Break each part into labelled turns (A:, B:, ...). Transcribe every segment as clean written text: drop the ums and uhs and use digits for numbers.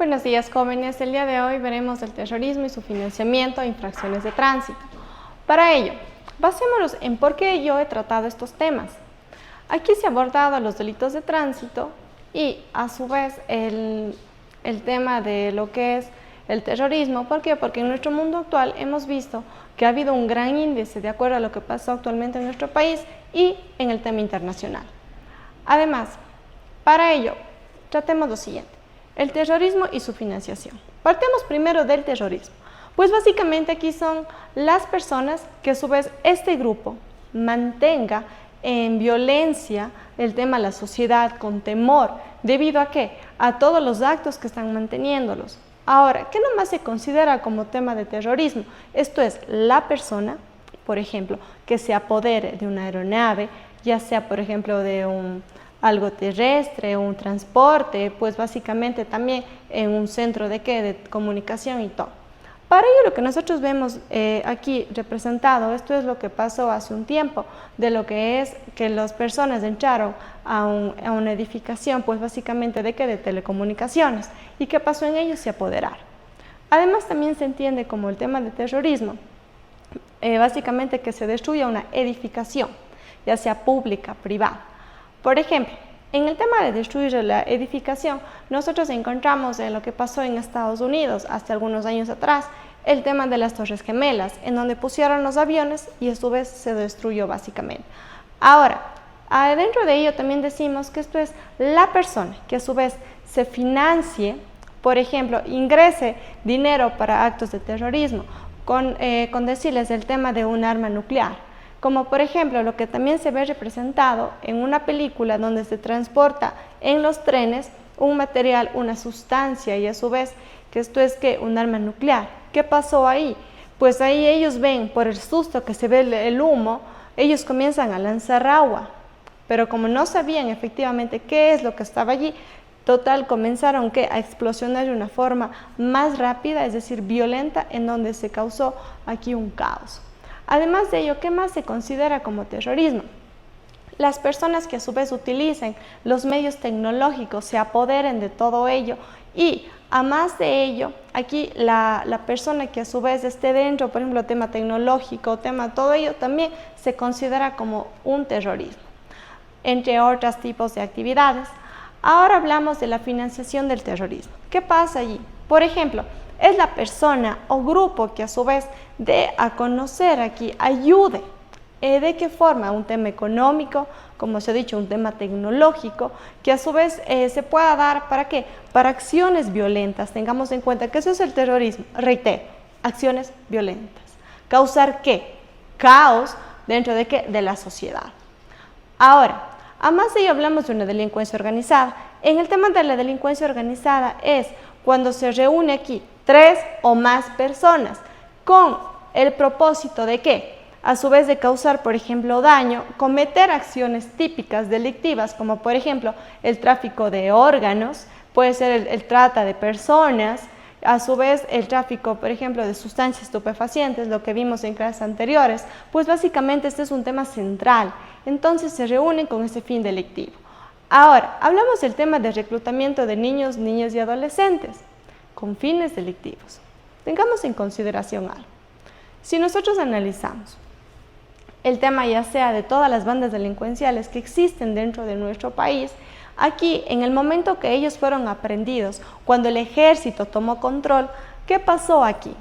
A: Buenos días, jóvenes. El día de hoy veremos el terrorismo y su financiamiento e infracciones de tránsito. Para ello, basémonos en por qué yo he tratado estos temas. Aquí se ha abordado los delitos de tránsito y, a su vez, el tema de lo que es el terrorismo. ¿Por qué? Porque en nuestro mundo actual hemos visto que ha habido un gran índice de acuerdo a lo que pasó actualmente en nuestro país y en el tema internacional. Además, para ello, tratemos lo siguiente: el terrorismo y su financiación. Partemos primero del terrorismo. Pues básicamente aquí son las personas que a su vez este grupo mantenga en violencia el tema de la sociedad con temor. ¿Debido a qué? A todos los actos que están manteniéndolos. Ahora, ¿qué nomás se considera como tema de terrorismo? Esto es la persona, por ejemplo, que se apodere de una aeronave, ya sea por ejemplo de algo terrestre, un transporte, pues básicamente también en un centro de comunicación y todo. Para ello lo que nosotros vemos aquí representado, esto es lo que pasó hace un tiempo, de lo que es que las personas entraron a una edificación, pues básicamente de telecomunicaciones, y qué pasó en ellos, se apoderaron. Además también se entiende como el tema de terrorismo, básicamente que se destruya una edificación, ya sea pública, privada. Por ejemplo, en el tema de destruir la edificación, nosotros encontramos en lo que pasó en Estados Unidos hace algunos años atrás, el tema de las Torres Gemelas, en donde pusieron los aviones y a su vez se destruyó básicamente. Ahora, dentro de ello también decimos que esto es la persona que a su vez se financie, por ejemplo, ingrese dinero para actos de terrorismo, con decirles el tema de un arma nuclear. Como por ejemplo lo que también se ve representado en una película donde se transporta en los trenes un material, una sustancia, y a su vez que esto es un arma nuclear. ¿Qué pasó ahí? Pues ahí ellos ven, por el susto que se ve el humo, ellos comienzan a lanzar agua, pero como no sabían efectivamente qué es lo que estaba allí, total comenzaron a explosionar de una forma más rápida, es decir, violenta, en donde se causó aquí un caos. Además de ello, ¿qué más se considera como terrorismo? Las personas que a su vez utilicen los medios tecnológicos, se apoderen de todo ello, y a más de ello, aquí la persona que a su vez esté dentro, por ejemplo, tema tecnológico, todo ello también se considera como un terrorismo, entre otros tipos de actividades. Ahora hablamos de la financiación del terrorismo. ¿Qué pasa allí? Por ejemplo, es la persona o grupo que a su vez dé a conocer aquí, ayude. ¿De qué forma? Un tema económico, como se ha dicho, un tema tecnológico, que a su vez se pueda dar, ¿para qué? Para acciones violentas. Tengamos en cuenta que eso es el terrorismo. Reitero, acciones violentas. ¿Causar qué? Caos dentro de ¿qué? De la sociedad. Ahora, además de ello hablamos de una delincuencia organizada. En el tema de la delincuencia organizada es cuando se reúne aquí 3 o más personas con el propósito de ¿qué? A su vez de causar, por ejemplo, daño, cometer acciones típicas delictivas, como por ejemplo el tráfico de órganos, puede ser el trata de personas, a su vez el tráfico, por ejemplo, de sustancias estupefacientes, lo que vimos en clases anteriores. Pues básicamente este es un tema central, entonces se reúnen con ese fin delictivo. Ahora, hablamos del tema de reclutamiento de niños y adolescentes con fines delictivos. Tengamos en consideración algo. Si nosotros analizamos el tema ya sea de todas las bandas delincuenciales que existen dentro de nuestro país, aquí en el momento que ellos fueron aprehendidos, cuando el ejército tomó control, ¿qué pasó aquí?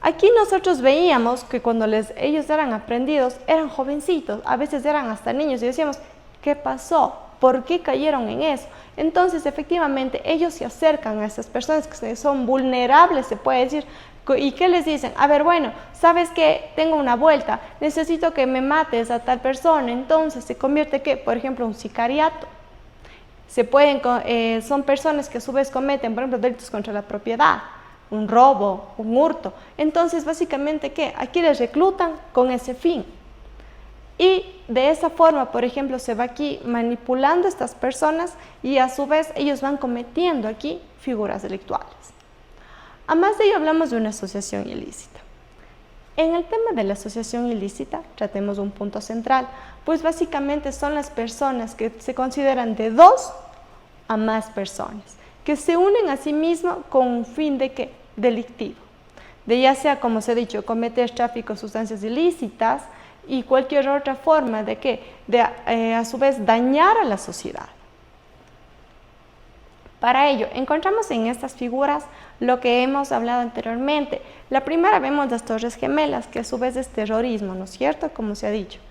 A: Aquí nosotros veíamos que cuando ellos eran aprehendidos eran jovencitos, a veces eran hasta niños, y decíamos, ¿qué pasó? ¿Por qué cayeron en eso? Entonces, efectivamente, ellos se acercan a esas personas que son vulnerables, se puede decir, ¿y qué les dicen? A ver, bueno, ¿sabes qué? Tengo una vuelta, necesito que me mates a tal persona. Entonces, se convierte, ¿qué? Por ejemplo, un sicariato. Son personas que a su vez cometen, por ejemplo, delitos contra la propiedad, un robo, un hurto. Entonces, básicamente, ¿qué? Aquí les reclutan con ese fin. Y de esa forma, por ejemplo, se va aquí manipulando a estas personas y a su vez ellos van cometiendo aquí figuras delictuales. Además de ello, hablamos de una asociación ilícita. En el tema de la asociación ilícita, tratemos un punto central, pues básicamente son las personas que se consideran de 2 a más personas, que se unen a sí mismos con un fin de ¿qué? Delictivo. De ya sea, como se ha dicho, cometer tráfico de sustancias ilícitas y cualquier otra forma de ¿qué? De a su vez dañar a la sociedad. Para ello, encontramos en estas figuras lo que hemos hablado anteriormente. La primera vemos las Torres Gemelas, que a su vez es terrorismo, ¿no es cierto? Como se ha dicho.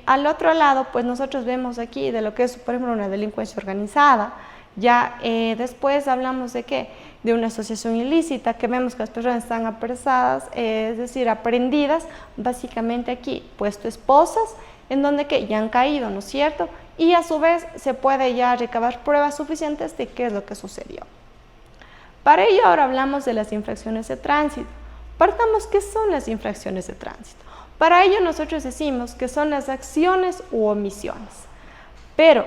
A: Al otro lado, pues nosotros vemos aquí de lo que es, por ejemplo, una delincuencia organizada. Ya después hablamos de ¿qué? De una asociación ilícita, que vemos que las personas están apresadas, es decir, aprehendidas, básicamente aquí, puesto esposas, en donde ¿qué? Ya han caído, ¿no es cierto? Y a su vez se puede ya recabar pruebas suficientes de qué es lo que sucedió. Para ello ahora hablamos de las infracciones de tránsito. Partamos, ¿qué son las infracciones de tránsito? Para ello nosotros decimos que son las acciones u omisiones, pero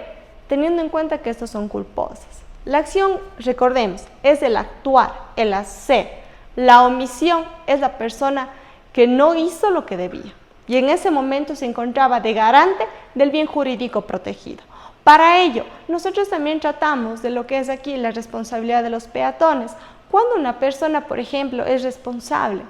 A: teniendo en cuenta que estos son culposas. La acción, recordemos, es el actuar, el hacer. La omisión es la persona que no hizo lo que debía y en ese momento se encontraba de garante del bien jurídico protegido. Para ello, nosotros también tratamos de lo que es aquí la responsabilidad de los peatones. Cuando una persona, por ejemplo, es responsable,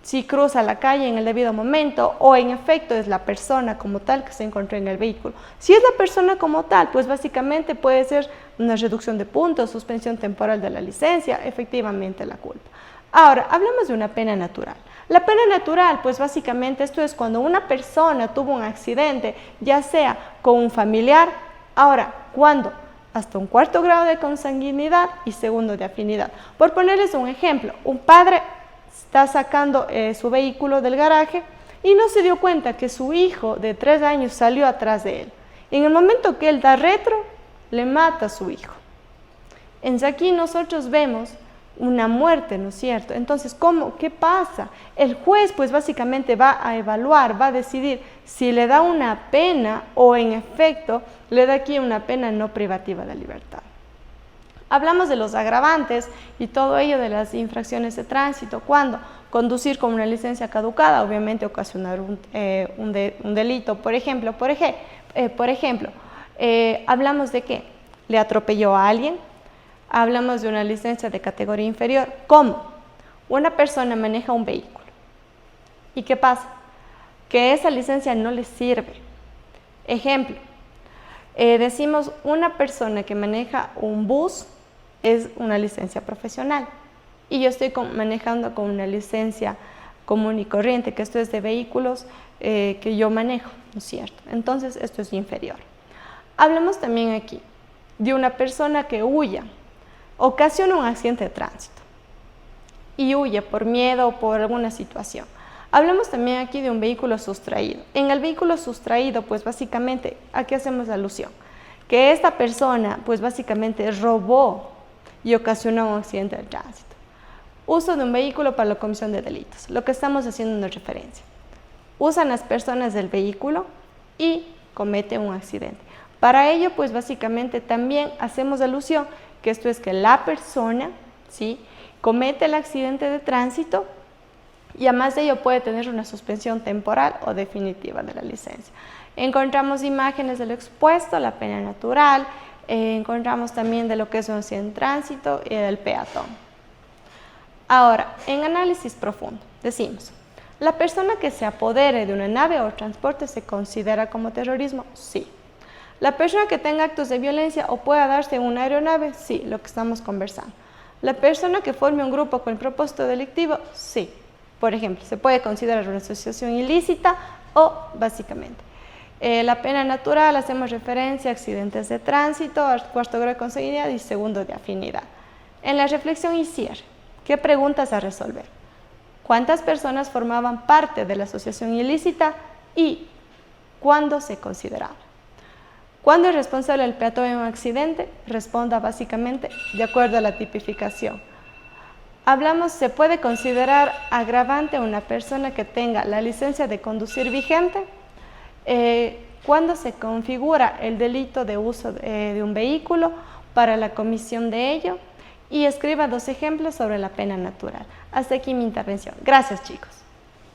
A: si cruza la calle en el debido momento o en efecto es la persona como tal que se encontró en el vehículo. Si es la persona como tal, pues básicamente puede ser una reducción de puntos, suspensión temporal de la licencia, efectivamente la culpa. Ahora, hablamos de una pena natural. La pena natural, pues básicamente esto es cuando una persona tuvo un accidente, ya sea con un familiar. Ahora, ¿cuándo? Hasta un 4º grado de consanguinidad y 2º de afinidad. Por ponerles un ejemplo, un padre está sacando su vehículo del garaje y no se dio cuenta que su hijo de 3 años salió atrás de él. En el momento que él da retro, le mata a su hijo. Entonces aquí nosotros vemos una muerte, ¿no es cierto? Entonces, ¿qué pasa? El juez pues básicamente va a evaluar, va a decidir si le da una pena o en efecto le da aquí una pena no privativa de libertad. Hablamos de los agravantes y todo ello de las infracciones de tránsito. Cuando conducir con una licencia caducada, obviamente ocasionar un delito. Por ejemplo, hablamos de que le atropelló a alguien. Hablamos de una licencia de categoría inferior. ¿Cómo? Una persona maneja un vehículo. ¿Y qué pasa? Que esa licencia no le sirve. Ejemplo, decimos una persona que maneja un bus es una licencia profesional y yo estoy manejando con una licencia común y corriente, que esto es de vehículos que yo manejo, ¿no es cierto? Entonces esto es inferior. Hablamos también aquí de una persona que huya, ocasiona un accidente de tránsito y huye por miedo o por alguna situación. Hablamos también aquí de un vehículo sustraído. En el vehículo sustraído, pues básicamente, ¿a qué hacemos alusión? Que esta persona, pues básicamente robó y ocasionó un accidente de tránsito. Uso de un vehículo para la comisión de delitos. Lo que estamos haciendo en referencia. Usan las personas del vehículo y cometen un accidente. Para ello, pues básicamente también hacemos alusión que esto es que la persona, ¿sí?, comete el accidente de tránsito y además de ello puede tener una suspensión temporal o definitiva de la licencia. Encontramos imágenes de lo expuesto, la pena natural, encontramos también de lo que es un accidente en tránsito y del peatón. Ahora, en análisis profundo, decimos, ¿la persona que se apodere de una nave o transporte se considera como terrorismo? Sí. ¿La persona que tenga actos de violencia o pueda darse en una aeronave? Sí, lo que estamos conversando. ¿La persona que forme un grupo con el propósito delictivo? Sí. Por ejemplo, se puede considerar una asociación ilícita o básicamente. La pena natural, hacemos referencia a accidentes de tránsito, 4º grado de consanguinidad y 2º de afinidad. En la reflexión y cierre, ¿qué preguntas a resolver? ¿Cuántas personas formaban parte de la asociación ilícita y cuándo se consideraba? ¿Cuándo es responsable el peatón en un accidente? Responda básicamente de acuerdo a la tipificación. Hablamos, se puede considerar agravante a una persona que tenga la licencia de conducir vigente cuando se configura el delito de uso de un vehículo para la comisión de ello y escriba 2 ejemplos sobre la pena natural. Hasta aquí mi intervención. Gracias, chicos.